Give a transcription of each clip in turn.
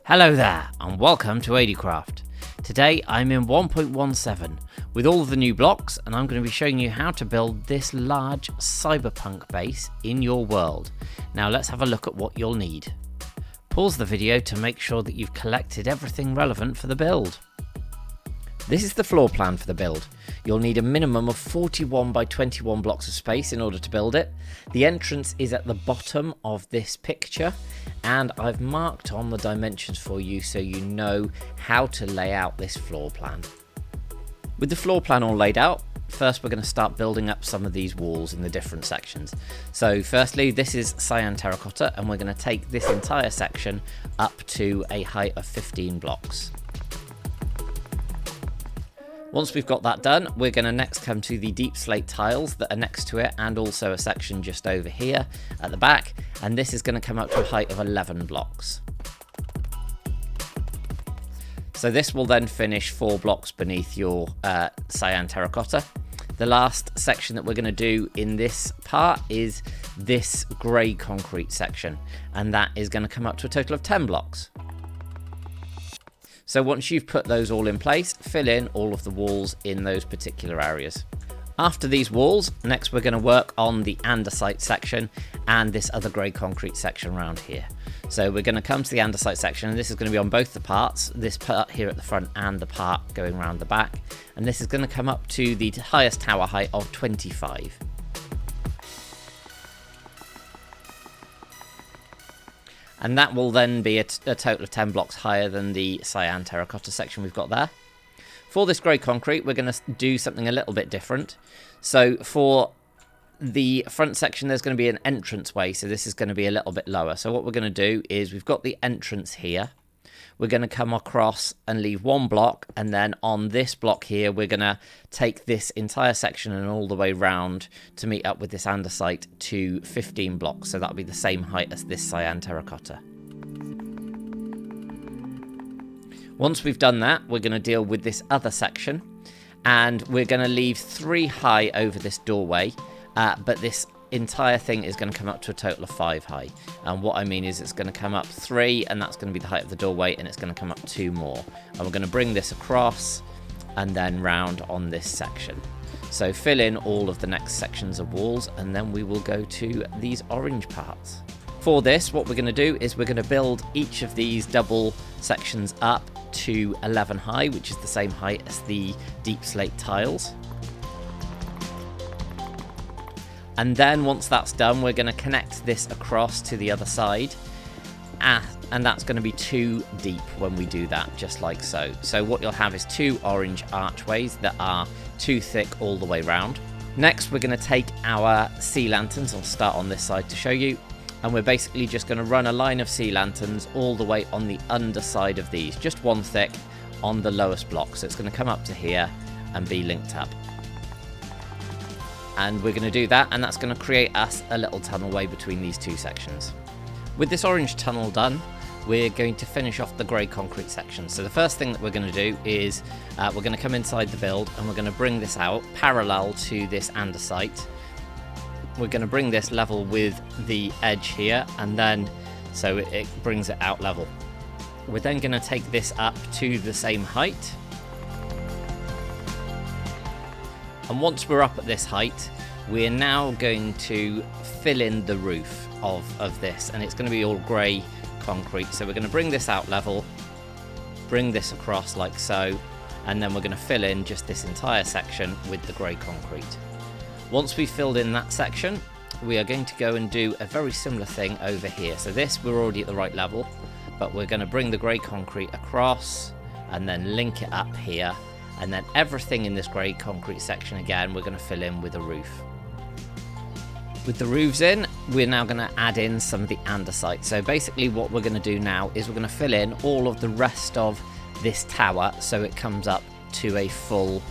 Hello there and welcome to ADcraft. Today I'm in 1.17 with all of the new blocks and I'm going to be showing you how to build this large cyberpunk base in your world. Now let's have a look at what you'll need. Pause the video to make sure that you've collected everything relevant for the build. This is the floor plan for the build. You'll need a minimum of 41 by 21 blocks of space in order to build it. The entrance is at the bottom of this picture and I've marked on the dimensions for you so you know how to lay out this floor plan. With the floor plan all laid out, first we're going to start building up some of these walls in the different sections. So firstly, this is Cyan terracotta and we're going to take this entire section up to a height of 15 blocks. Once we've got that done, we're going to next come to the deep slate tiles that are next to it and also a section just over here at the back, and this is going to come up to a height of 11 blocks. So this will then finish 4 blocks beneath your cyan terracotta. The last section that we're going to do in this part is this grey concrete section, and that is going to come up to a total of 10 blocks. So once you've put those all in place, fill in all of the walls in those particular areas. After these walls, next we're going to work on the andesite section and this other grey concrete section around here. So we're going to come to the andesite section, and this is going to be on both the parts, this part here at the front and the part going around the back. And this is going to come up to the highest tower height of 25. And that will then be a total of 10 blocks higher than the cyan terracotta section we've got there. For this grey concrete, we're going to do something a little bit different. So for the front section, there's going to be an entranceway, so this is going to be a little bit lower. So what we're going to do is we've got the entrance here. We're going to come across and leave one block, and then on this block here, we're going to take this entire section and all the way round to meet up with this andesite to 15 blocks. So that'll be the same height as this cyan terracotta. Once we've done that, we're going to deal with this other section, and we're going to leave 3 high over this doorway, but this entire thing is going to come up to a total of 5 high. And what I mean is it's going to come up 3, and that's going to be the height of the doorway, and it's going to come up 2 more. And we're going to bring this across and then round on this section. So fill in all of the next sections of walls, and then we will go to these orange parts. For this, what we're going to do is we're going to build each of these double sections up to 11 high, which is the same height as the deep slate tiles. And then once that's done, we're going to connect this across to the other side. And that's going to be 2 deep when we do that, just like so. So what you'll have is 2 orange archways that are 2 thick all the way round. Next, we're going to take our sea lanterns. I'll start on this side to show you. And we're basically just going to run a line of sea lanterns all the way on the underside of these, just 1 thick on the lowest block. So it's going to come up to here and be linked up. And we're going to do that, and that's going to create us a little tunnelway between these 2 sections. With this orange tunnel done, we're going to finish off the grey concrete section. So the first thing that we're going to do is we're going to come inside the build, and we're going to bring this out parallel to this andesite. We're going to bring this level with the edge here, and then so it brings it out level. We're then going to take this up to the same height. And once we're up at this height, we're now going to fill in the roof of this, and it's going to be all grey concrete. So we're going to bring this out level, bring this across like so, and then we're going to fill in just this entire section with the grey concrete. Once we've filled in that section, we are going to go and do a very similar thing over here. So this, we're already at the right level, but we're going to bring the grey concrete across and then link it up here. And then everything in this grey concrete section, again, we're going to fill in with a roof. With the roofs in, we're now going to add in some of the andesite. So basically what we're going to do now is we're going to fill in all of the rest of this tower so it comes up to a full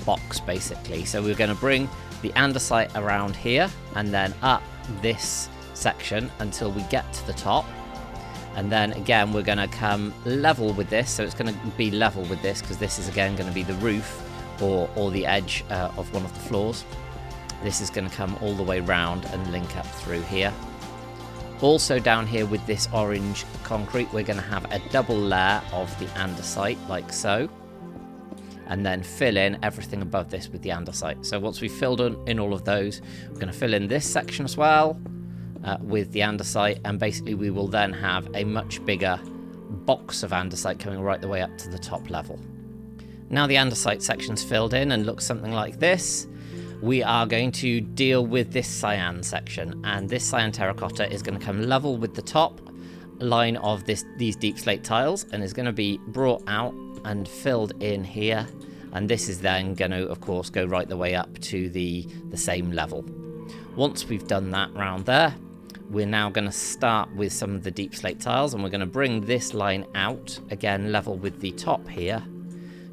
box, basically. So we're going to bring the andesite around here and then up this section until we get to the top. And then again, we're going to come level with this. So it's going to be level with this because this is again going to be the roof or the edge of one of the floors. This is going to come all the way round and link up through here. Also down here with this orange concrete, we're going to have a double layer of the andesite, like so. And then fill in everything above this with the andesite. So once we've filled in all of those, we're going to fill in this section as well with the andesite. And basically we will then have a much bigger box of andesite coming right the way up to the top level. Now the andesite section's filled in and looks something like this. We are going to deal with this cyan section, and this cyan terracotta is going to come level with the top line of these deep slate tiles and is going to be brought out and filled in here, and this is then going to of course go right the way up to the same level. Once we've done that round there, we're now going to start with some of the deep slate tiles, and we're going to bring this line out again level with the top here.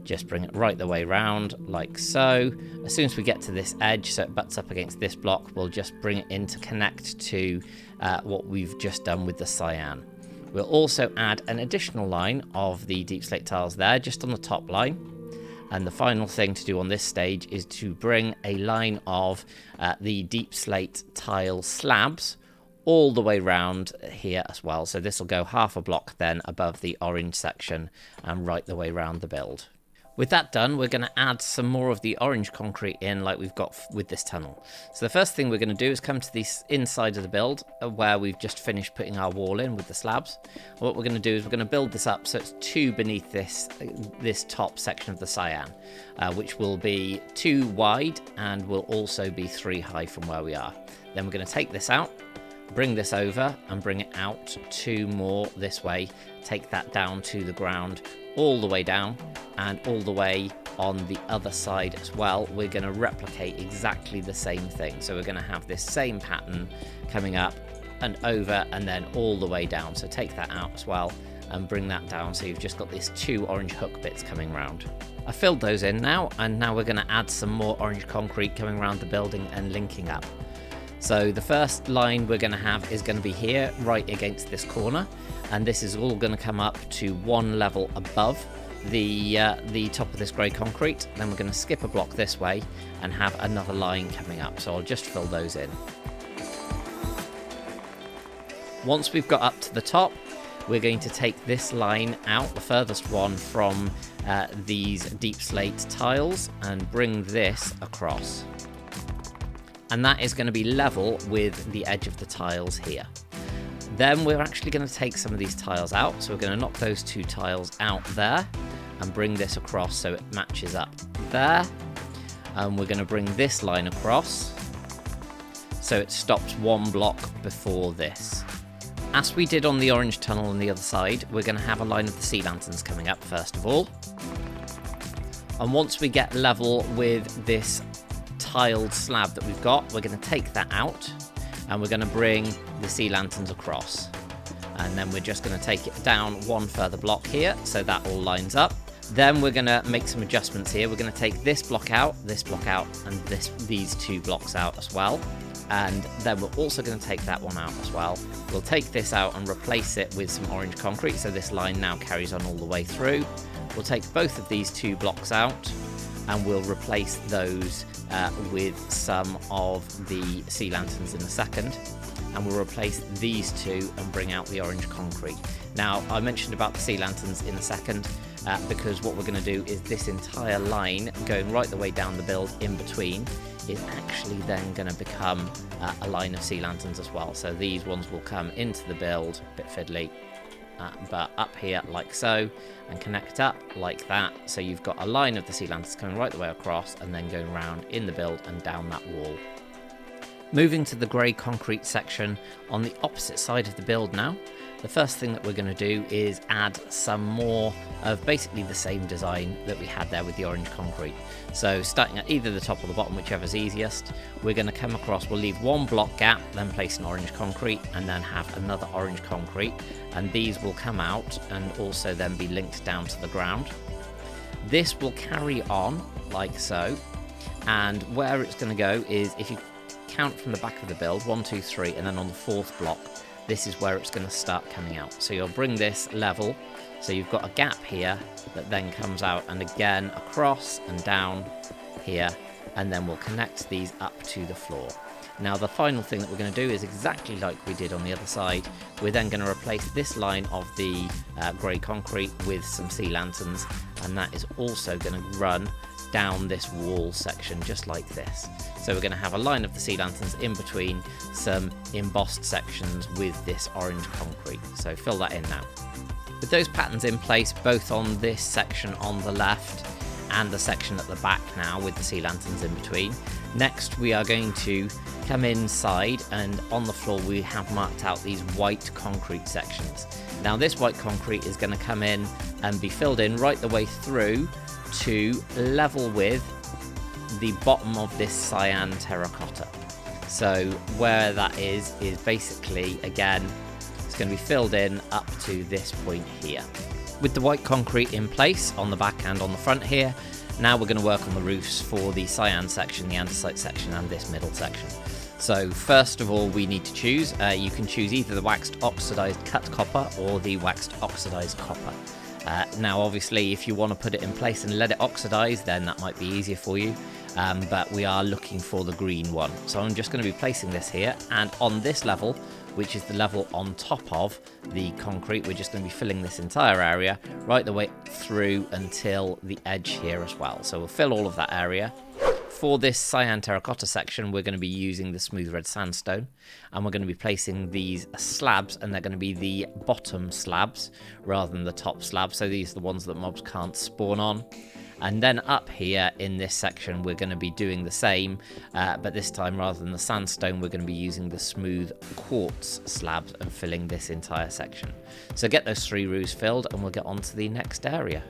Just bring it right the way round, like so. As soon as we get to this edge, so it butts up against this block, we'll just bring it in to connect to what we've just done with the cyan. We'll also add an additional line of the deep slate tiles there, just on the top line. And the final thing to do on this stage is to bring a line of the deep slate tile slabs all the way round here as well. So this will go half a block then above the orange section and right the way round the build. With that done, we're going to add some more of the orange concrete in like we've got with this tunnel. So the first thing we're going to do is come to the inside of the build where we've just finished putting our wall in with the slabs. What we're going to do is we're going to build this up so it's 2 beneath this top section of the cyan, which will be 2 wide and will also be 3 high from where we are. Then we're going to take this out, bring this over and bring it out 2 more this way, take that down to the ground, all the way down, and all the way on the other side as well. We're going to replicate exactly the same thing. So we're going to have this same pattern coming up and over and then all the way down. So take that out as well and bring that down so you've just got these 2 orange hook bits coming round. I filled those in now, and now we're going to add some more orange concrete coming around the building and linking up. So the first line we're going to have is going to be here right against this corner, and this is all going to come up to 1 level above the top of this grey concrete. Then we're going to skip a block this way and have another line coming up, so I'll just fill those in. Once we've got up to the top, we're going to take this line out, the furthest one from these deep slate tiles, and bring this across. And that is going to be level with the edge of the tiles here. Then we're actually going to take some of these tiles out, so we're going to knock those 2 tiles out there and bring this across so it matches up there. And we're going to bring this line across so it stops 1 block before this. As we did on the orange tunnel on the other side, we're going to have a line of the sea lanterns coming up first of all. And once we get level with this tiled slab that we've got, we're going to take that out and we're going to bring the sea lanterns across, and then we're just going to take it down 1 further block here so that all lines up. Then we're going to make some adjustments here. We're going to take this block out, and these 2 blocks out as well, and then we're also going to take that one out as well. We'll take this out and replace it with some orange concrete, so this line now carries on all the way through. We'll take both of these 2 blocks out and we'll replace those with some of the sea lanterns in a second, and we'll replace these 2 and bring out the orange concrete. Now, I mentioned about the sea lanterns in a second because what we're going to do is this entire line going right the way down the build in between is actually then going to become a line of sea lanterns as well. So these ones will come into the build, a bit fiddly, but up here like so, and connect up like that, so you've got a line of the sea lanterns coming right the way across and then going round in the build and down that wall. Moving to the grey concrete section on the opposite side of the build now, the first thing that we're going to do is add some more of basically the same design that we had there with the orange concrete. So starting at either the top or the bottom, whichever's easiest, we're going to come across, we'll leave 1 block gap, then place an orange concrete, and then have another orange concrete, and these will come out and also then be linked down to the ground. This will carry on like so, and where it's going to go is, if you count from the back of the build, 1, 2, 3, and then on the 4th block, this is where it's going to start coming out. So you'll bring this level, so you've got a gap here that then comes out, and again across and down here, and then we'll connect these up to the floor. Now the final thing that we're going to do is exactly like we did on the other side. We're then going to replace this line of the grey concrete with some sea lanterns, and that is also going to run down this wall section just like this. So we're going to have a line of the sea lanterns in between some embossed sections with this orange concrete. So fill that in now. With those patterns in place, both on this section on the left and the section at the back now with the sea lanterns in between, next we are going to come inside, and on the floor we have marked out these white concrete sections. Now this white concrete is going to come in and be filled in right the way through to level with the bottom of this cyan terracotta. So where that is basically, again, it's going to be filled in up to this point here. With the white concrete in place on the back and on the front here, now we're going to work on the roofs for the cyan section, the andesite section, and this middle section. So first of all, we need to choose. You can choose either the waxed oxidized cut copper or the waxed oxidized copper. Now obviously if you want to put it in place and let it oxidize, then that might be easier for you, but we are looking for the green one. So I'm just going to be placing this here, and on this level, which is the level on top of the concrete, we're just going to be filling this entire area right the way through until the edge here as well. So we'll fill all of that area. For this cyan terracotta section, we're going to be using the smooth red sandstone, and we're going to be placing these slabs, and they're going to be the bottom slabs rather than the top slabs. So these are the ones that mobs can't spawn on. And then up here in this section, we're going to be doing the same, but this time rather than the sandstone, we're going to be using the smooth quartz slabs and filling this entire section. So get those 3 roofs filled, and we'll get on to the next area.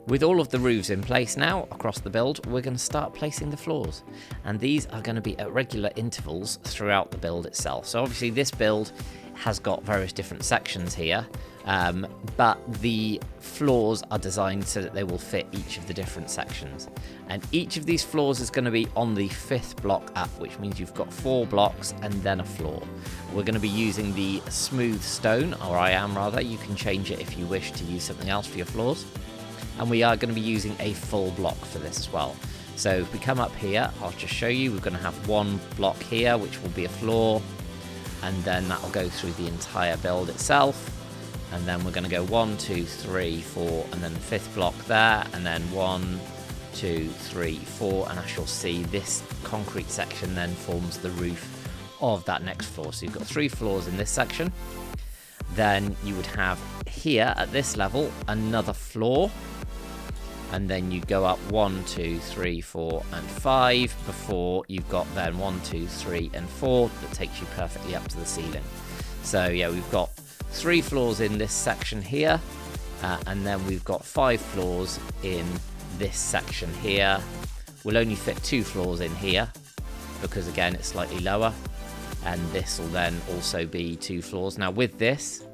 With all of the roofs in place now across the build, we're going to start placing the floors, and these are going to be at regular intervals throughout the build itself. So obviously this build has got various different sections here, but the floors are designed so that they will fit each of the different sections, and each of these floors is going to be on the 5th block up, which means you've got 4 blocks and then a floor. We're going to be using the smooth stone, or I am rather. You can change it if you wish to use something else for your floors. And we are going to be using a full block for this as well. So if we come up here, I'll just show you. We're going to have 1 block here, which will be a floor, and then that will go through the entire build itself. And then we're going to go 1, 2, 3, 4, and then the 5th block there, and then 1, 2, 3, 4, and as you'll see, this concrete section then forms the roof of that next floor. So you've got 3 floors in this section. Then you would have here at this level another floor, and then you go up 1, 2, 3, 4, and 5 before you've got then 1, 2, 3, and 4 that takes you perfectly up to the ceiling. So yeah, we've got 3 floors in this section here, and then we've got 5 floors in this section here. We'll only fit 2 floors in here because again it's slightly lower, and this will then also be 2 floors. Now with this,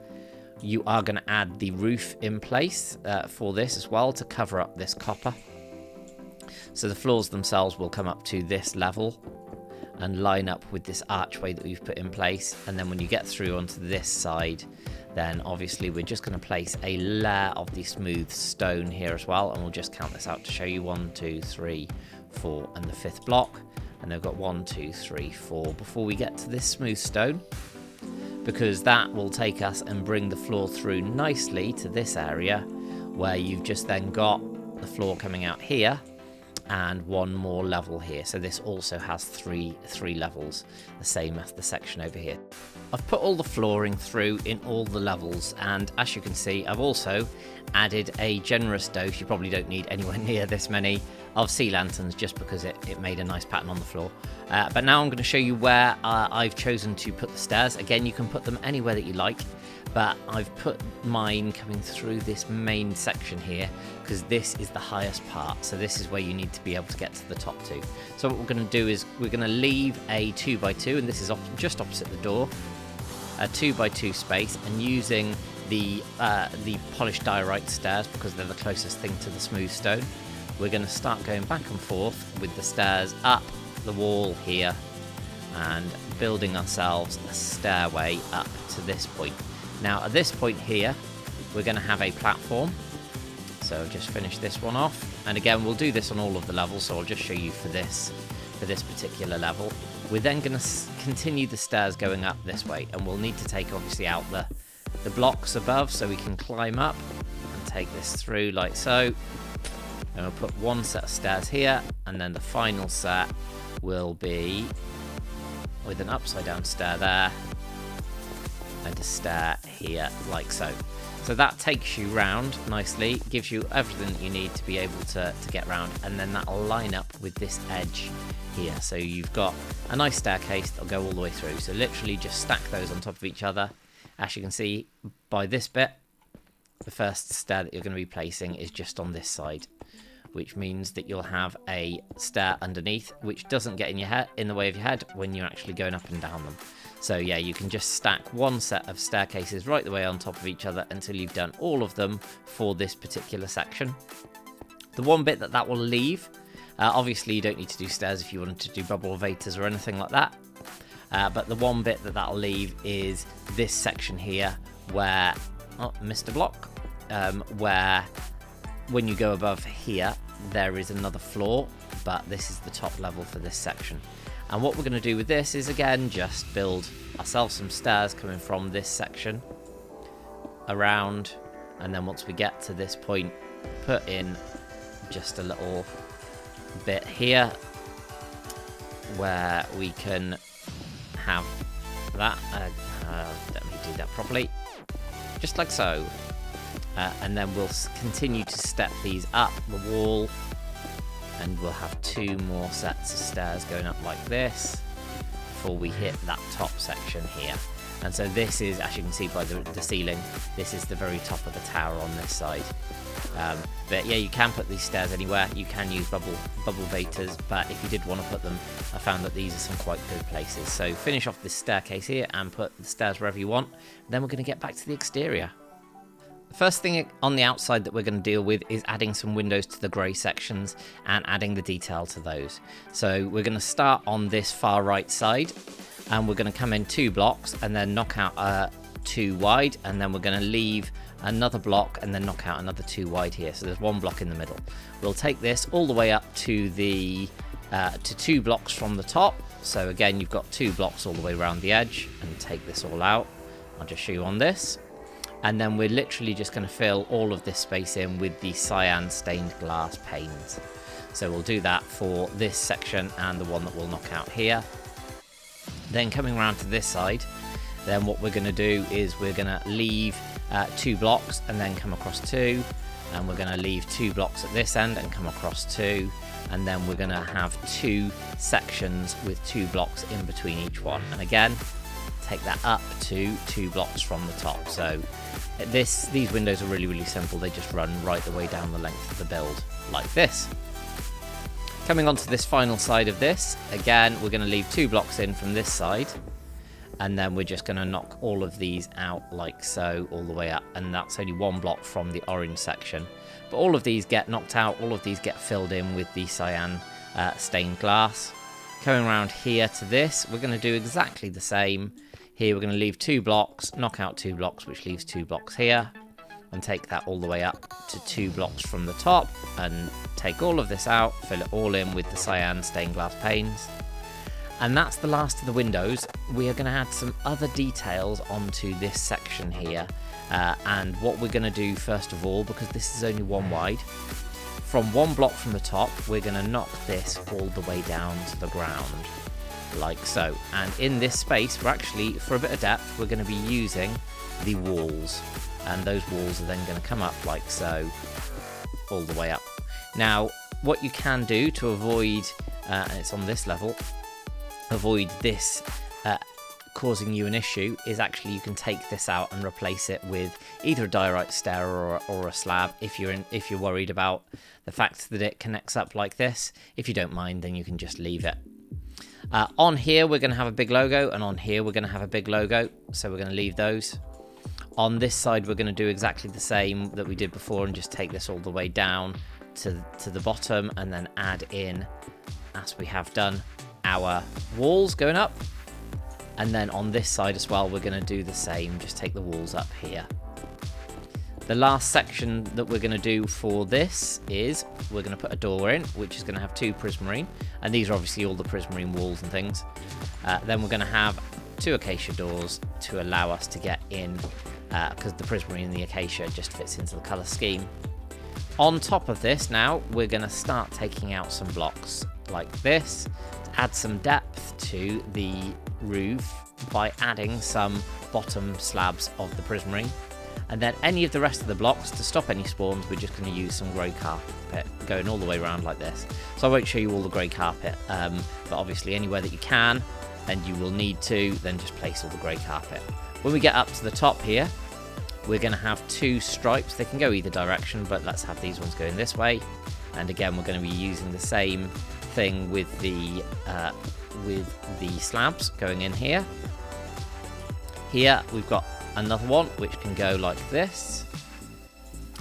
you are going to add the roof in place for this as well to cover up this copper. So the floors themselves will come up to this level and line up with this archway that we've put in place. And then when you get through onto this side, then obviously we're just going to place a layer of the smooth stone here as well. And we'll just count this out to show you 1, 2, 3, 4, and the 5th block. And they've got 1, 2, 3, 4 before we get to this smooth stone, because that will take us and bring the floor through nicely to this area where you've just then got the floor coming out here and 1 more level here. So this also has three levels, the same as the section over here. I've put all the flooring through in all the levels, and as you can see, I've also added a generous dose. You probably don't need anywhere near this many of sea lanterns just because it made a nice pattern on the floor. But now I'm going to show you where I've chosen to put the stairs. Again, you can put them anywhere that you like, but I've put mine coming through this main section here because this is the highest part. So this is where you need to be able to get to the top 2. So what we're going to do is we're going to leave a 2x2, and this is just opposite the door, a 2x2 space, and using the polished diorite stairs because they're the closest thing to the smooth stone. We're going to start going back and forth with the stairs up the wall here and building ourselves a stairway up to this point. Now at this point here, we're going to have a platform. So just finish this one off. And again, we'll do this on all of the levels, so I'll just show you for this for this particular level. We're then going to continue the stairs going up this way, and we'll need to take obviously out the blocks above so we can climb up and take this through like so. And we'll put one set of stairs here, and then the final set will be with an upside down stair there and a stair here like so. So that takes you round nicely, gives you everything that you need to be able to get round, and then that'll line up with this edge here. So you've got a nice staircase that'll go all the way through. So literally just stack those on top of each other. As you can see by this bit, the first stair that you're going to be placing is just on this side, which means that you'll have a stair underneath, which doesn't get in the way of your head when you're actually going up and down them. So yeah, you can just stack one set of staircases right the way on top of each other until you've done all of them for this particular section. The one bit that will leave, obviously you don't need to do stairs if you wanted to do bubble elevators or anything like that. But the one bit that'll leave is this section here where, oh, missed a block, where when you go above here, there is another floor, but this is the top level for this section. And what we're going to do with this is, again, just build ourselves some stairs coming from this section around, and then once we get to this point, put in just a little bit here where we can have that. Let me do that properly, just like so. And then we'll continue to step these up the wall, and we'll have two more sets of stairs going up like this before we hit that top section here. And so this is, as you can see by the ceiling, this is the very top of the tower on this side. But yeah, you can put these stairs anywhere. You can use bubble elevators, but if you did want to put them, I found that these are some quite good places. So finish off this staircase here and put the stairs wherever you want. Then we're going to get back to the exterior. First thing on the outside that we're going to deal with is adding some windows to the grey sections and adding the detail to those. So we're going to start on this far right side, and we're going to come in 2 blocks and then knock out 2 wide, and then we're going to leave another block and then knock out another 2 wide here. So there's 1 block in the middle. We'll take this all the way up to the to 2 blocks from the top. So again, you've got 2 blocks all the way around the edge, and take this all out. I'll just show you on this. And then we're literally just going to fill all of this space in with the cyan stained glass panes. So we'll do that for this section and the one that we'll knock out here. Then coming around to this side, then what we're going to do is we're going to leave 2 blocks and then come across 2. And we're going to leave 2 blocks at this end and come across 2. And then we're going to have 2 sections with 2 blocks in between each one. And again, take that up to 2 blocks from the top. So these windows are really, really simple. They just run right the way down the length of the build like this. Coming onto this final side of this, again, we're going to leave 2 blocks in from this side, and then we're just going to knock all of these out like so all the way up, and that's only 1 block from the orange section. But all of these get knocked out, all of these get filled in with the cyan stained glass. Coming around here to this, we're going to do exactly the same. Here we're going to leave 2 blocks, knock out 2 blocks, which leaves 2 blocks here, and take that all the way up to 2 blocks from the top, and take all of this out, fill it all in with the cyan stained glass panes. And that's the last of the windows. We are going to add some other details onto this section here, and what we're going to do first of all, because this is only 1 wide, from 1 block from the top, we're going to knock this all the way down to the ground. Like so. And in this space, we're actually, for a bit of depth, we're going to be using the walls, and those walls are then going to come up like so all the way up. Now what you can do to avoid, and it's on this level, avoid this causing you an issue, is actually you can take this out and replace it with either a diorite stair or a slab if you're worried about the fact that it connects up like this. If you don't mind, then you can just leave it. On here we're going to have a big logo, and on here we're going to have a big logo, so we're going to leave those. On this side we're going to do exactly the same that we did before, and just take this all the way down to the bottom, and then add in, as we have done, our walls going up. And then on this side as well, we're going to do the same, just take the walls up here The last section that we're going to do for this is we're going to put a door in, which is going to have 2 prismarine, and these are obviously all the prismarine walls and things. Then we're going to have 2 acacia doors to allow us to get in, because the prismarine and the acacia just fits into the colour scheme. On top of this now, we're going to start taking out some blocks like this to add some depth to the roof by adding some bottom slabs of the prismarine. And then any of the rest of the blocks, to stop any spawns, we're just going to use some grey carpet going all the way around like this. So I won't show you all the grey carpet, but obviously anywhere that you can, and you will need to, then just place all the grey carpet. When we get up to the top here, we're going to have 2 stripes. They can go either direction, but let's have these ones going this way. And again, we're going to be using the same thing with the slabs going in here. Here we've got another one which can go like this,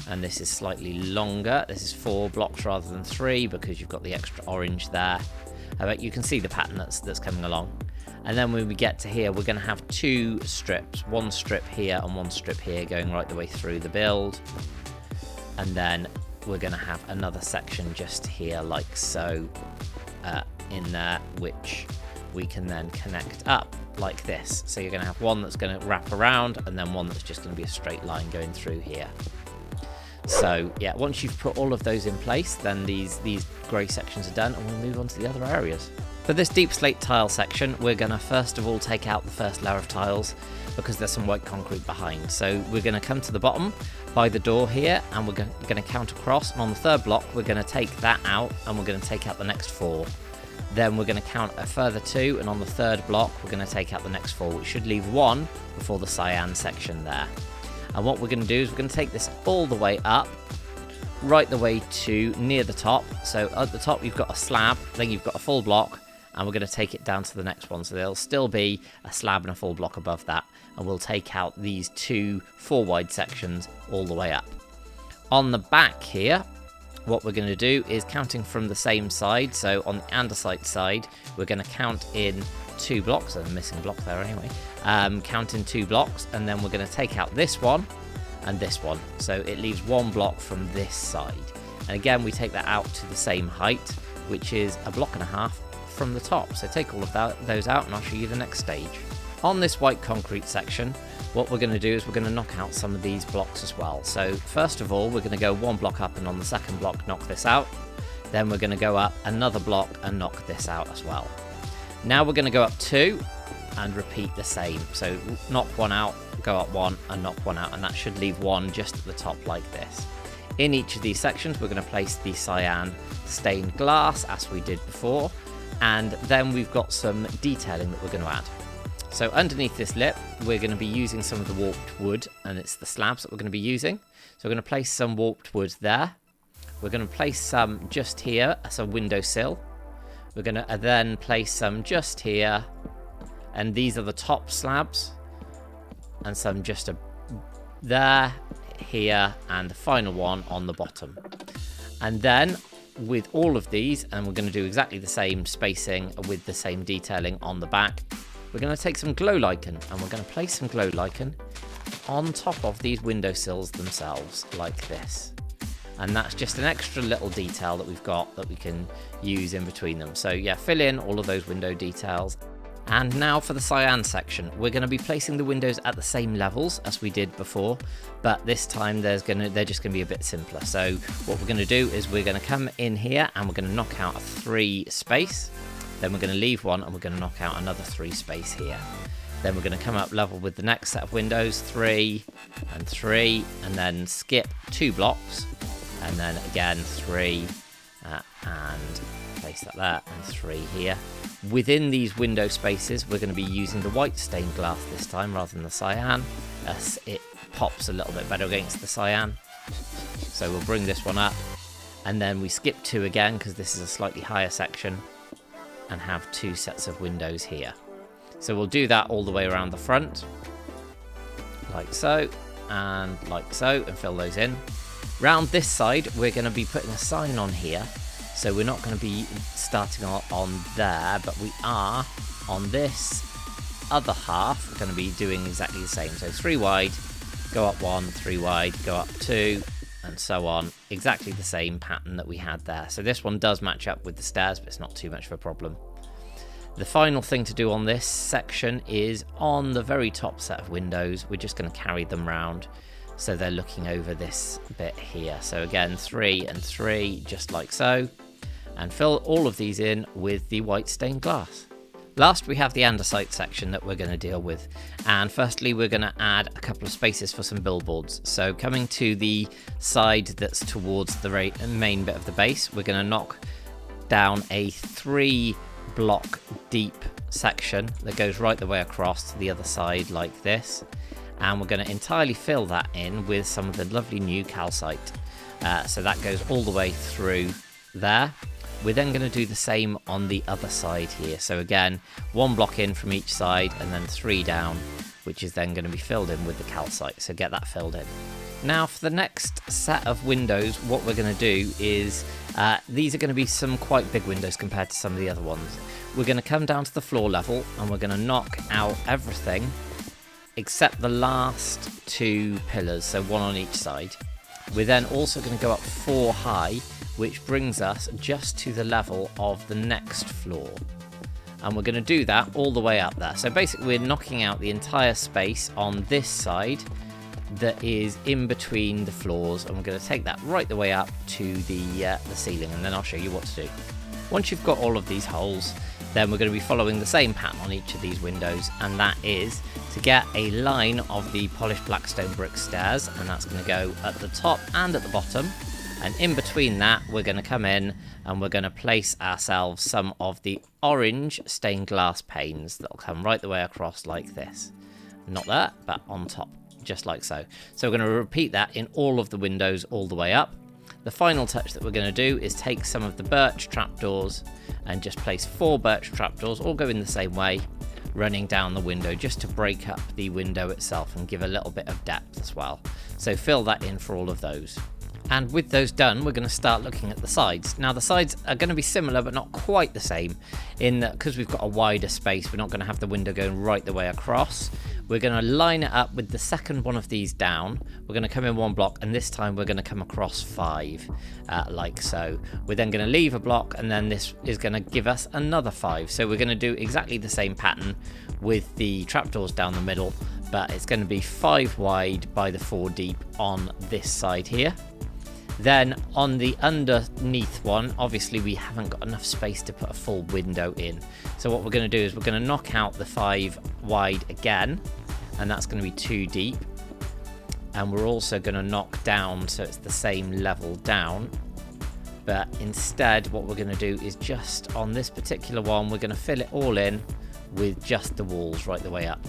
and this is slightly longer. This is 4 blocks rather than 3 because you've got the extra orange there. You can see the pattern that's coming along. And then when we get to here, we're going to have 2 strips, 1 strip here and 1 strip here going right the way through the build. And then we're going to have another section just here like so in there, which we can then connect up like this. So you're going to have one that's going to wrap around and then one that's just going to be a straight line going through here. So yeah, once you've put all of those in place, then these grey sections are done, and we'll move on to the other areas. For this deep slate tile section, we're going to first of all take out the first layer of tiles because there's some white concrete behind. So we're going to come to the bottom by the door here, and we're going to count across, and on the 3rd block we're going to take that out, and we're going to take out the next 4. Then we're going to count a further 2, and on the 3rd block we're going to take out the next 4, which should leave 1 before the cyan section there. And what we're going to do is we're going to take this all the way up, right the way to near the top. So at the top you've got a slab, then you've got a full block, and we're going to take it down to the next one. So there'll still be a slab and a full block above that, and we'll take out these 2 4-wide sections all the way up. On the back here, what we're going to do is counting from the same side. So on the andesite side, we're going to count in 2 blocks. I'm missing a block there anyway. Count in 2 blocks, and then we're going to take out this one and this one. So it leaves 1 block from this side. And again, we take that out to the same height, which is 1.5 blocks from the top. So take all of those out, and I'll show you the next stage. On this white concrete section, what we're going to do is we're going to knock out some of these blocks as well. So first of all, we're going to go 1 block up, and on the 2nd block knock this out. Then we're going to go up another block and knock this out as well. Now we're going to go up 2 and repeat the same. So knock 1 out, go up 1 and knock 1 out, and that should leave 1 just at the top like this. In each of these sections, we're going to place the cyan stained glass as we did before, and then we've got some detailing that we're going to add. So underneath this lip, we're going to be using some of the warped wood, and it's the slabs that we're going to be using. So we're going to place some warped wood there. We're going to place some just here as a windowsill. We're going to then place some just here, and these are the top slabs, and some just there, here, and the final one on the bottom. And then with all of these, and we're going to do exactly the same spacing with the same detailing on the back, we're going to take some glow lichen, and we're going to place some glow lichen on top of these windowsills themselves like this. And that's just an extra little detail that we've got that we can use in between them. So yeah, fill in all of those window details. And now for the cyan section, we're going to be placing the windows at the same levels as we did before, but this time they're just going to be a bit simpler. So what we're going to do is we're going to come in here, and we're going to knock out a 3 space, then we're going to leave 1, and we're going to knock out another 3 space here. Then we're going to come up level with the next set of windows, 3 and 3, and then skip 2 blocks, and then again 3 and place that there, and 3 here. Within these window spaces, we're going to be using the white stained glass this time rather than the cyan, as it pops a little bit better against the cyan. So we'll bring this one up, and then we skip 2 again because this is a slightly higher section, and have 2 sets of windows here. So we'll do that all the way around the front, like so, and fill those in. Round this side, we're going to be putting a sign on here. So we're not going to be starting on there, but we are on this other half. We're going to be doing exactly the same. So 3 wide, go up 1, 3 wide, go up 2, and so on. Exactly the same pattern that we had there. So this one does match up with the stairs, but it's not too much of a problem. The final thing to do on this section is on the very top set of windows, we're just going to carry them round so they're looking over this bit here. So again, 3 and 3, just like so, and fill all of these in with the white stained glass. Last, we have the andesite section that we're going to deal with, and firstly we're going to add a couple of spaces for some billboards. So coming to the side that's towards the main bit of the base, we're going to knock down a 3 block deep section that goes right the way across to the other side like this, and we're going to entirely fill that in with some of the lovely new calcite. So that goes all the way through there. We're then going to do the same on the other side here. So again, 1 block in from each side and then 3 down, which is then going to be filled in with the calcite. So get that filled in. Now for the next set of windows, what we're going to do is, these are going to be some quite big windows compared to some of the other ones. We're going to come down to the floor level and we're going to knock out everything except the last 2 pillars, so 1 on each side. We're then also going to go up 4 high, which brings us just to the level of the next floor. And we're going to do that all the way up there. So basically we're knocking out the entire space on this side that is in between the floors, and we're going to take that right the way up to the ceiling, and then I'll show you what to do. Once you've got all of these holes, then we're going to be following the same pattern on each of these windows, and that is to get a line of the polished blackstone brick stairs, and that's going to go at the top and at the bottom. And in between that, we're going to come in and we're going to place ourselves some of the orange stained glass panes that'll come right the way across like this. Not there, but on top, just like so. So we're going to repeat that in all of the windows all the way up. The final touch that we're going to do is take some of the birch trapdoors and just place 4 birch trapdoors, all go in the same way, running down the window just to break up the window itself and give a little bit of depth as well. So fill that in for all of those. And with those done, we're going to start looking at the sides. Now the sides are going to be similar but not quite the same, in that because we've got a wider space, we're not going to have the window going right the way across. We're going to line it up with the second one of these down. We're going to come in 1 block, and this time we're going to come across 5, like so. We're then going to leave a block, and then this is going to give us another 5. So we're going to do exactly the same pattern with the trapdoors down the middle, but it's going to be 5 wide by the 4 deep on this side here. Then on the underneath one, obviously we haven't got enough space to put a full window in. So what we're going to do is we're going to knock out the 5 wide again, and that's going to be 2 deep. And we're also going to knock down so it's the same level down. But instead what we're going to do is just on this particular one, we're going to fill it all in with just the walls right the way up.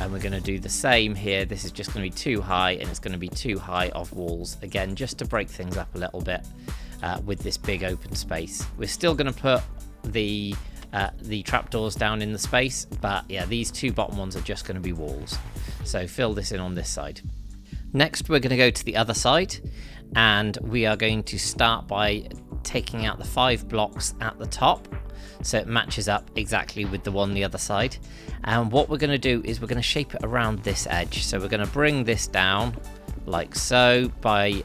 And we're going to do the same here. This is just going to be 2 high, and it's going to be 2 high of walls again, just to break things up a little bit with this big open space. We're still going to put the trapdoors down in the space, but yeah, these 2 bottom ones are just going to be walls. So fill this in on this side. Next, we're going to go to the other side, and we are going to start by taking out the 5 blocks at the top, so it matches up exactly with the one the other side. And what we're going to do is we're going to shape it around this edge. So we're going to bring this down like so by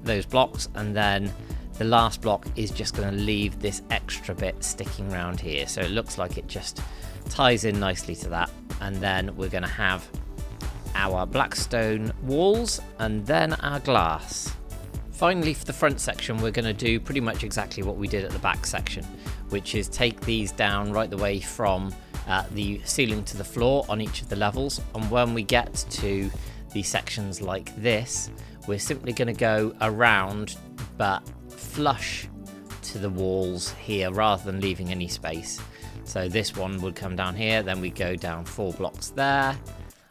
those blocks, and then the last block is just going to leave this extra bit sticking around here, so it looks like it just ties in nicely to that. And then we're going to have our blackstone walls and then our glass. Finally, for the front section, we're going to do pretty much exactly what we did at the back section, which is take these down right the way from the ceiling to the floor on each of the levels. And when we get to the sections like this, we're simply going to go around but flush to the walls here rather than leaving any space. So this one would come down here, then we go down 4 blocks there,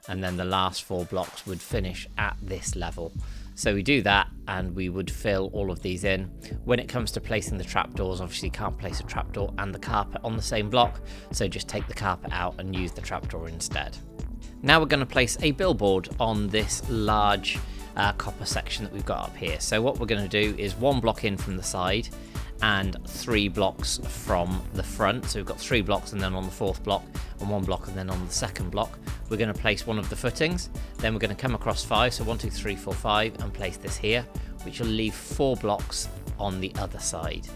and then the last 4 blocks would finish at this level. So we do that, and we would fill all of these in. When it comes to placing the trapdoors, obviously you can't place a trapdoor and the carpet on the same block, so just take the carpet out and use the trapdoor instead. Now we're going to place a billboard on this large copper section that we've got up here. So what we're going to do is 1 block in from the side, and 3 blocks from the front. So we've got 3 blocks, and then on the 4th block, and 1 block, and then on the 2nd block, we're going to place one of the footings. Then we're going to come across 5, so 1, 2, 3, 4, 5, and place this here, which will leave 4 blocks on the other side.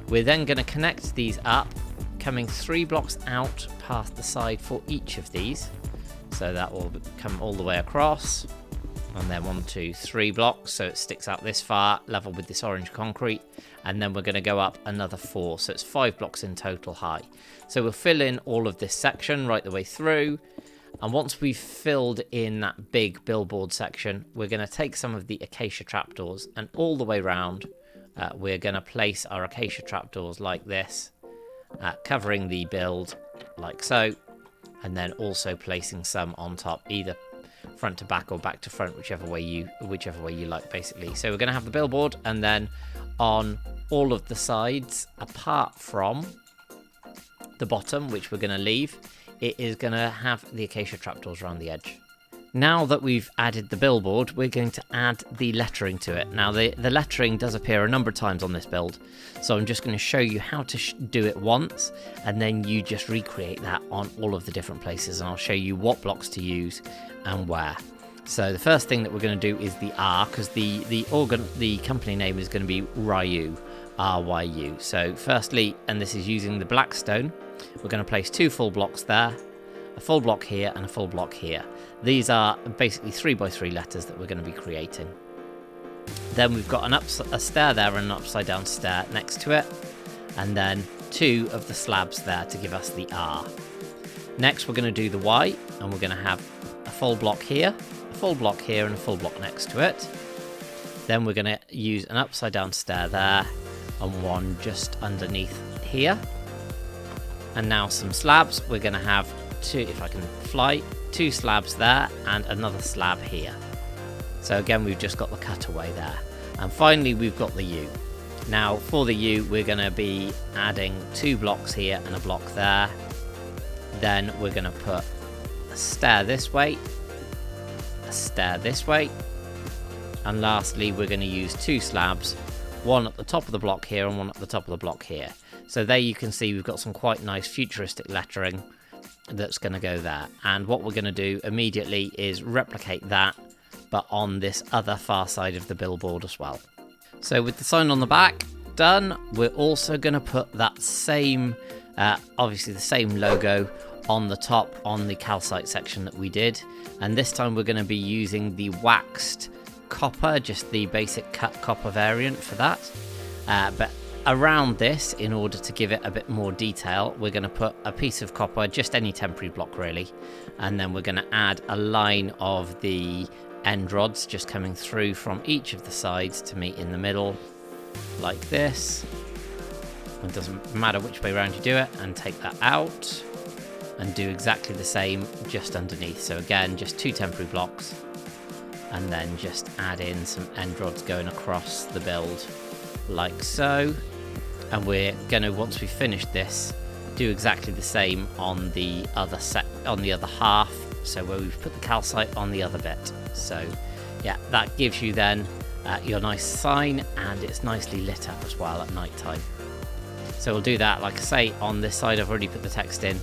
We're then going to connect these up, coming 3 blocks out past the side for each of these. So that will come all the way across, and then 1, 2, 3 blocks, so it sticks out this far, level with this orange concrete, and then we're going to go up another 4, so it's 5 blocks in total high. So we'll fill in all of this section right the way through, and once we've filled in that big billboard section, we're going to take some of the acacia trapdoors, and all the way round, we're going to place our acacia trapdoors like this, covering the build like so, and then also placing some on top, either front to back or back to front, whichever way you like, basically. So we're going to have the billboard, and then on all of the sides apart from the bottom, which we're going to leave, it is going to have the acacia trapdoors around the edge. Now that we've added the billboard, we're going to add the lettering to it. Now the lettering does appear a number of times on this build, so I'm just going to show you how to do it once, and then you just recreate that on all of the different places, and I'll show you what blocks to use and where. So the first thing that we're going to do is the R, because the company name is going to be Ryu, R-Y-U. So firstly, and this is using the black stone, we're going to place 2 full blocks there, a full block here, and a full block here. These are basically 3x3 letters that we're going to be creating. Then we've got a stair there and an upside down stair next to it, and then 2 of the slabs there to give us the R. Next we're going to do the Y, and we're going to have a full block here, a full block here, and a full block next to it. Then we're going to use an upside down stair there, and one just underneath here. And now some slabs. We're going to have 2, if I can fly, 2 slabs there and another slab here. So again, we've just got the cutaway there. And finally, we've got the U. Now for the U, we're going to be adding 2 blocks here and a block there. Then we're going to put a stair this way, a stair this way, and lastly, we're going to use 2 slabs, one at the top of the block here and one at the top of the block here. So there you can see we've got some quite nice futuristic lettering that's going to go there. And what we're going to do immediately is replicate that, but on this other far side of the billboard as well. So with the sign on the back done, we're also going to put that same, obviously the same logo on the top on the calcite section that we did. And this time we're going to be using the waxed copper, just the basic cut copper variant for that. But around this, in order to give it a bit more detail, we're going to put a piece of copper, just any temporary block really, and then we're going to add a line of the end rods just coming through from each of the sides to meet in the middle like this. It doesn't matter which way around you do it, and take that out and do exactly the same just underneath. So again, just 2 temporary blocks, and then just add in some end rods going across the build like so. And we're going to, once we finish this, do exactly the same on the other half, so where we've put the calcite on the other bit. So yeah, that gives you then your nice sign, and it's nicely lit up as well at night time. So we'll do that, like I say, on this side I've already put the text in,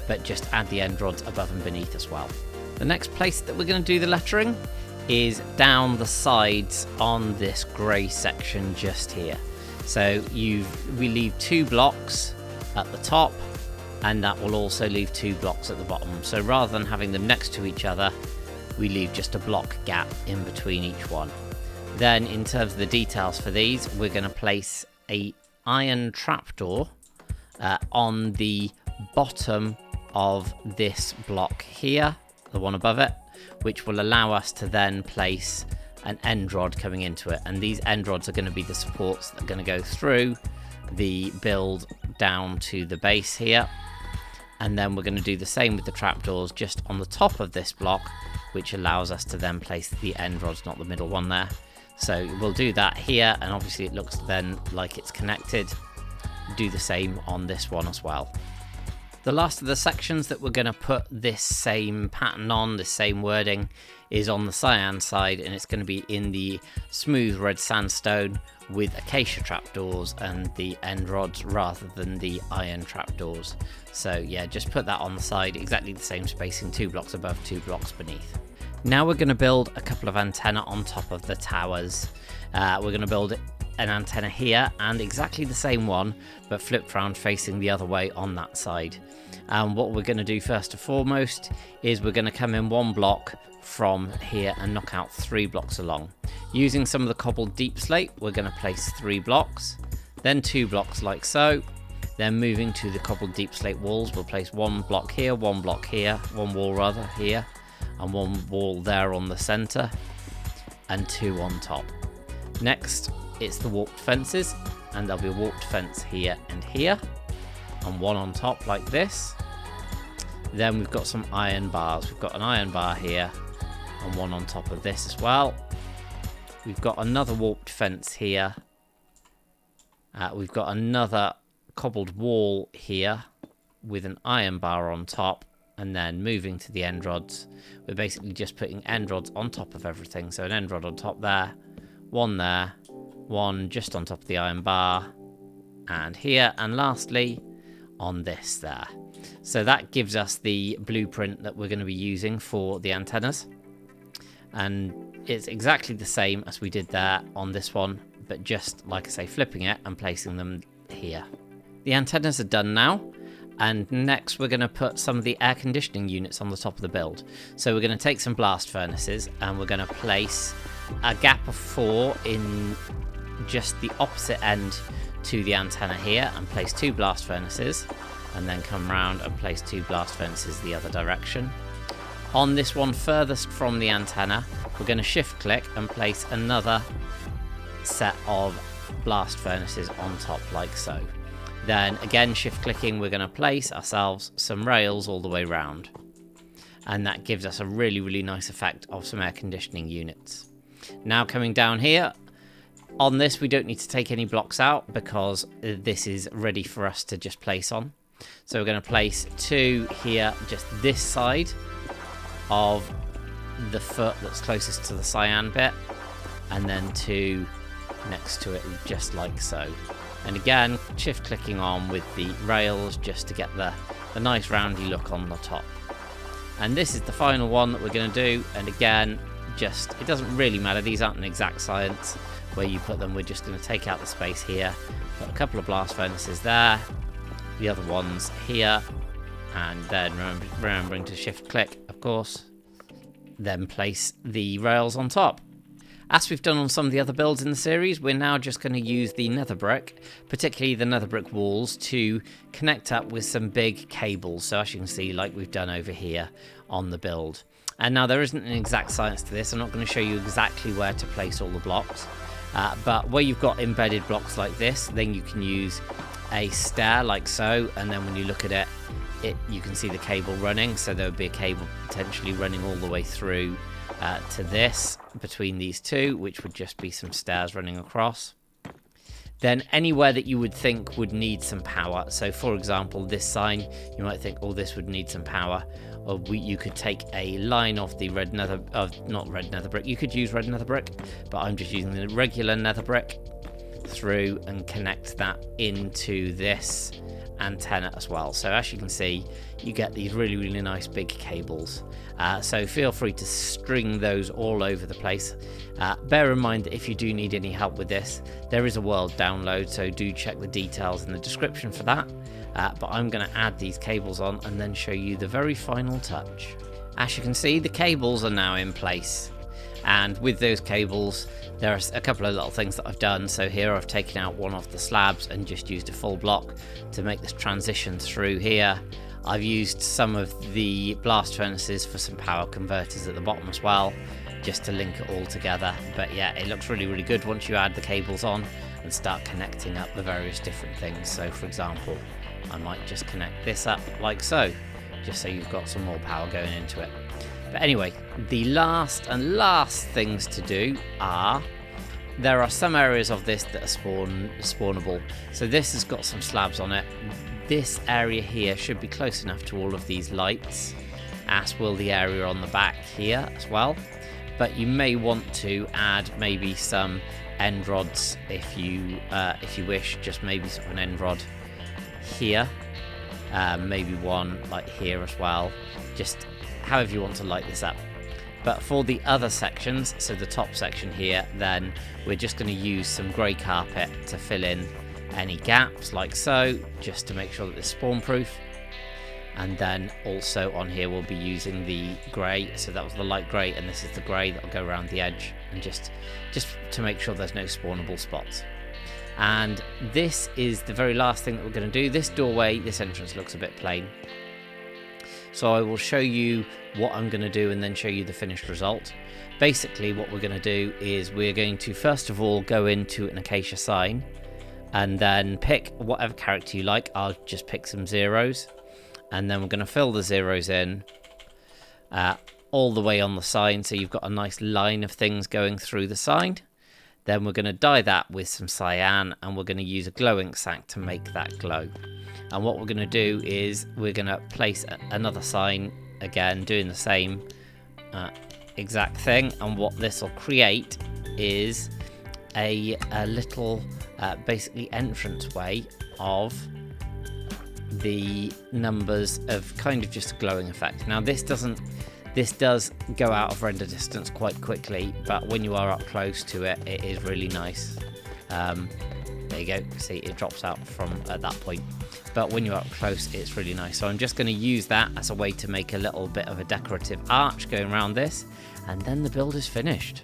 but just add the end rods above and beneath as well. The next place that we're going to do the lettering is down the sides on this grey section just here. So we leave 2 blocks at the top, and that will also leave 2 blocks at the bottom. So rather than having them next to each other, we leave just a block gap in between each one. Then in terms of the details for these, we're going to place a iron trapdoor on the bottom of this block here, the one above it, which will allow us to then place an end rod coming into it. And these end rods are going to be the supports that are going to go through the build down to the base here. And then we're going to do the same with the trapdoors just on the top of this block, which allows us to then place the end rods, not the middle one there. So we'll do that here, and obviously it looks then like it's connected. Do the same on this one as well. The last of the sections that we're going to put this same pattern on, this same wording, is on the cyan side, and it's going to be in the smooth red sandstone with acacia trapdoors and the end rods rather than the iron trapdoors. So yeah, just put that on the side, exactly the same spacing, 2 blocks above, 2 blocks beneath. Now we're going to build a couple of antenna on top of the towers. We're going to build an antenna here and exactly the same one, but flipped round facing the other way on that side. And what we're going to do first and foremost is we're going to come in 1 block from here and knock out 3 blocks along. Using some of the cobbled deep slate, we're going to place 3 blocks, then 2 blocks like so. Then moving to the cobbled deep slate walls, we'll place 1 block here, 1 block here, 1 wall rather here, and 1 wall there on the center, and 2 on top. Next, it's the warped fences, and there'll be a warped fence here and here, and 1 on top like this. Then we've got some iron bars. We've got an iron bar here, and 1 on top of this as well. We've got another warped fence here. We've got another cobbled wall here with an iron bar on top, and then moving to the end rods, we're basically just putting end rods on top of everything. So an end rod on top there, 1 there, 1 just on top of the iron bar, and here, and lastly on this there. So that gives us the blueprint that we're going to be using for the antennas, and it's exactly the same as we did there on this one, but just like I say, flipping it and placing them here. The antennas are done now, and next we're going to put some of the air conditioning units on the top of the build. So we're going to take some blast furnaces and we're going to place a gap of 4 in just the opposite end to the antenna here, and place 2 blast furnaces, and then come round and place 2 blast furnaces the other direction. On this one furthest from the antenna, we're going to shift click and place another set of blast furnaces on top like so. Then again, shift clicking, we're going to place ourselves some rails all the way round, and that gives us a really nice effect of some air conditioning units. Now coming down here, on this we don't need to take any blocks out because this is ready for us to just place on. So we're going to place 2 here, just this side of the foot that's closest to the cyan bit, and then 2 next to it just like so. And again, shift clicking on with the rails just to get the nice roundy look on the top. And this is the final one that we're going to do, and again, just, it doesn't really matter, these aren't an exact science where you put them. We're just going to take out the space here, put a couple of blast furnaces there, the other ones here, and then remembering to shift click, of course, then place the rails on top. As we've done on some of the other builds in the series, we're now just going to use the nether brick, particularly the nether brick walls, to connect up with some big cables. So as you can see, like we've done over here on the build. And now there isn't an exact science to this. I'm not going to show you exactly where to place all the blocks. But where you've got embedded blocks like this, then you can use a stair like so. And then when you look at it, you can see the cable running. So there would be a cable potentially running all the way through to this between these 2, which would just be some stairs running across. Then anywhere that you would think would need some power, so for example this sign, you might think, oh, this would need some power, or you could take a line of the red nether, not red nether brick, you could use red nether brick, but I'm just using the regular nether brick through and connect that into this antenna as well. So as you can see, you get these really nice big cables. So feel free to string those all over the place. Bear in mind that if you do need any help with this, there is a world download, so do check the details in the description for that. But I'm going to add these cables on and then show you the very final touch. As you can see, the cables are now in place. And with those cables, there's a couple of little things that I've done. So here I've taken out one of the slabs and just used a full block to make this transition through here. I've used some of the blast furnaces for some power converters at the bottom as well, just to link it all together. But yeah, it looks really good once you add the cables on and start connecting up the various different things. So for example, I might just connect this up like so, just so you've got some more power going into it. But anyway, the last things to do are, there are some areas of this that are spawnable. So this has got some slabs on it. This area here should be close enough to all of these lights, as will the area on the back here as well. but you may want to add maybe some end rods if you wish. Just maybe sort of an end rod here, maybe one like here as well, just however you want to light this up. But for the other sections, so the top section here, then we're just going to use some grey carpet to fill in any gaps like so, just to make sure that it's spawn proof. And then also on here we'll be using the grey, so that was the light grey, and this is the grey that'll go around the edge, and just to make sure there's no spawnable spots. And this is the very last thing that we're going to do. This doorway, this entrance looks a bit plain, so I will show you what I'm going to do and then show you the finished result. Basically what we're going to do is we're going to first of all go into an acacia sign and then pick whatever character you like. I'll just pick some zeros, and then we're going to fill the zeros in all the way on the sign, so you've got a nice line of things going through the sign. Then we're going to dye that with some cyan, and we're going to use a glow ink sac to make that glow. And what we're going to do is we're going to place another sign, again doing the same exact thing, and what this will create is a little basically entranceway of the numbers of kind of just a glowing effect. Now this does go out of render distance quite quickly, but when you are up close to it, it is really nice. There you go, see it drops out from at that point, but when you're up close it's really nice. So I'm just going to use that as a way to make a little bit of a decorative arch going around this, and then the build is finished.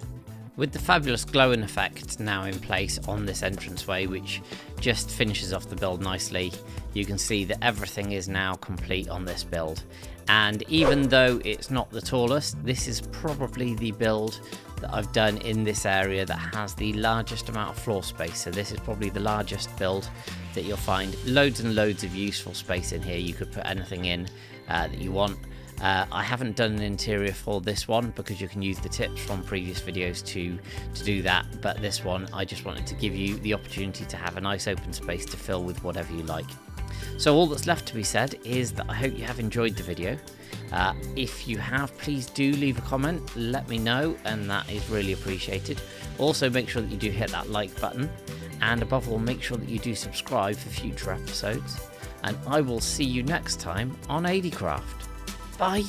With the fabulous glowing effect now in place on this entranceway, which just finishes off the build nicely, you can see that everything is now complete on this build. And even though it's not the tallest, this is probably the build that I've done in this area that has the largest amount of floor space. So this is probably the largest build that you'll find. Loads and loads of useful space in here. You could put anything in that you want. I haven't done an interior for this one because you can use the tips from previous videos to do that, but this one I just wanted to give you the opportunity to have a nice open space to fill with whatever you like. So all that's left to be said is that I hope you have enjoyed the video. If you have, please do leave a comment, let me know, and that is really appreciated. Also make sure that you do hit that like button, and above all make sure that you do subscribe for future episodes, and I will see you next time on ADcraft. Bye.